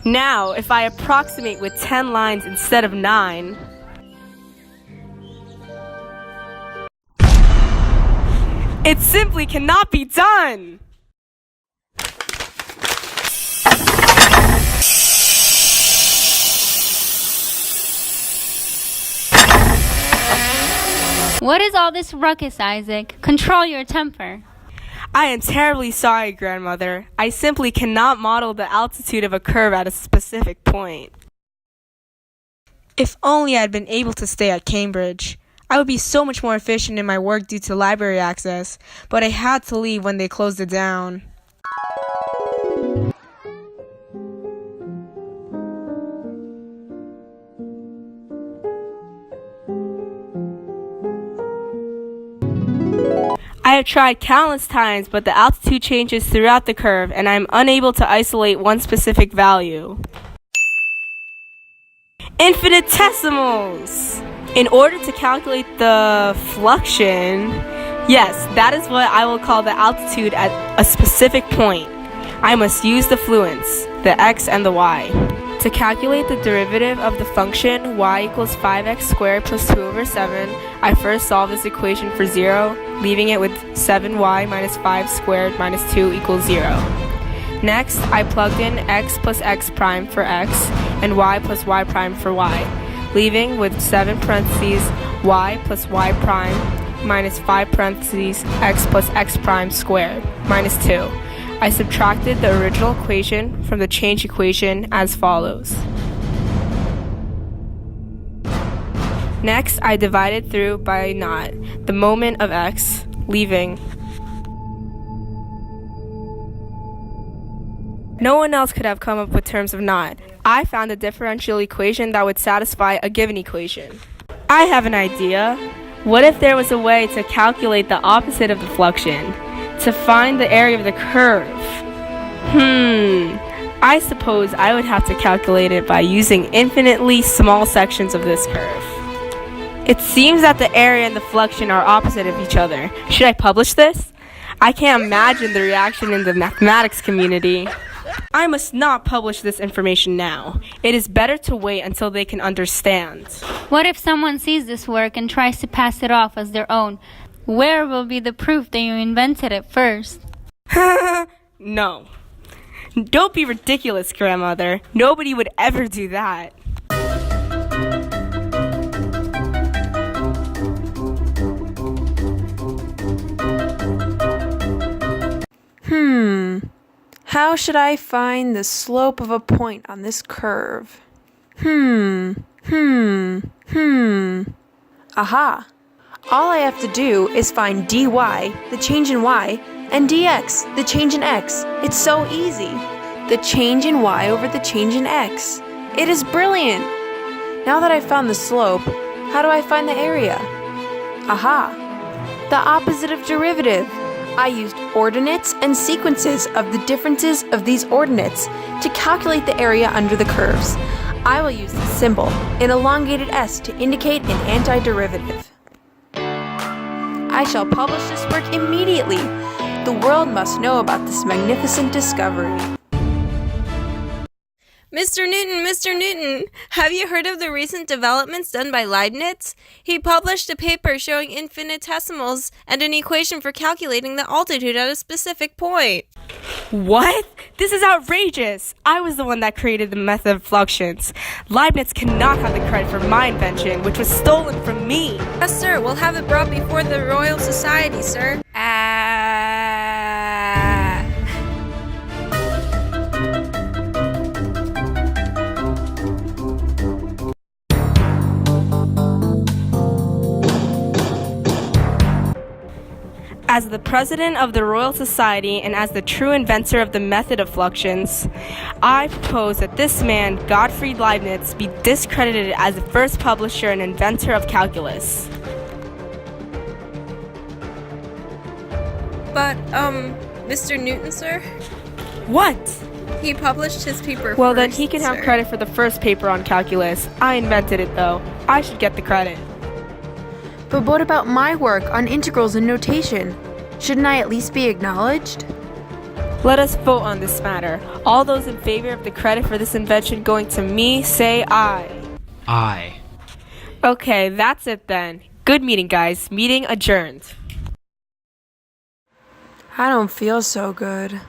Now, if I approximate with 10 lines instead of 9, it simply cannot be done! What is all this ruckus, Isaac? Control your temper. I am terribly sorry, Grandmother. I simply cannot model the altitude of a curve at a specific point. If only I had been able to stay at Cambridge. I would be so much more efficient in my work due to library access, but I had to leave when they closed it down. I have tried countless times, but the altitude changes throughout the curve, and I am unable to isolate one specific value. Infinitesimals! In order to calculate the fluxion, yes, that is what I will call the altitude at a specific point. I must use the fluents, the x and the y. To calculate the derivative of the function y equals 5x squared plus 2 over 7, I first solve this equation for 0, leaving it with 7y minus 5 squared minus 2 equals 0. Next, I plugged in x plus x prime for x and y plus y prime for y, leaving with 7 parentheses y plus y prime minus 5 parentheses x plus x prime squared minus 2. I subtracted the original equation from the change equation as follows. Next, I divided through by naught the moment of x, leaving. No one else could have come up with terms of naught. I found a differential equation that would satisfy a given equation. I have an idea. What if there was a way to calculate the opposite of the fluxion? To find the area of the curve? I suppose I would have to calculate it by using infinitely small sections of this curve. It seems that the area and the fluxion are opposite of each other. Should I publish this? I can't imagine the reaction in the mathematics community. I must not publish this information now. It is better to wait until they can understand. What if someone sees this work and tries to pass it off as their own? Where will be the proof that you invented it first? No. Don't be ridiculous, Grandmother. Nobody would ever do that. How should I find the slope of a point on this curve? Aha! All I have to do is find dy, the change in y, and dx, the change in x. It's so easy. The change in y over the change in x. It is brilliant! Now that I've found the slope, how do I find the area? Aha! The opposite of derivative. I used ordinates and sequences of the differences of these ordinates to calculate the area under the curves. I will use the symbol, an elongated s, to indicate an antiderivative. I shall publish this work immediately. The world must know about this magnificent discovery. Mr. Newton, have you heard of the recent developments done by Leibniz? He published a paper showing infinitesimals and an equation for calculating the altitude at a specific point. What? This is outrageous! I was the one that created the method of fluxions. Leibniz cannot have the credit for my invention, which was stolen from me. Yes, sir. We'll have it brought before the Royal Society, sir. As the president of the Royal Society and as the true inventor of the method of fluxions, I propose that this man, Gottfried Leibniz, be discredited as the first publisher and inventor of calculus. But, Mr. Newton, sir? What? He published his paper Well, first, then he can have sir. credit for the first paper on calculus. I invented it, though. I should get the credit. But what about my work on integrals and notation? Shouldn't I at least be acknowledged? Let us vote on this matter. All those in favor of the credit for this invention going to me, say aye. Aye. Okay, that's it then. Good meeting, guys. Meeting adjourned. I don't feel so good.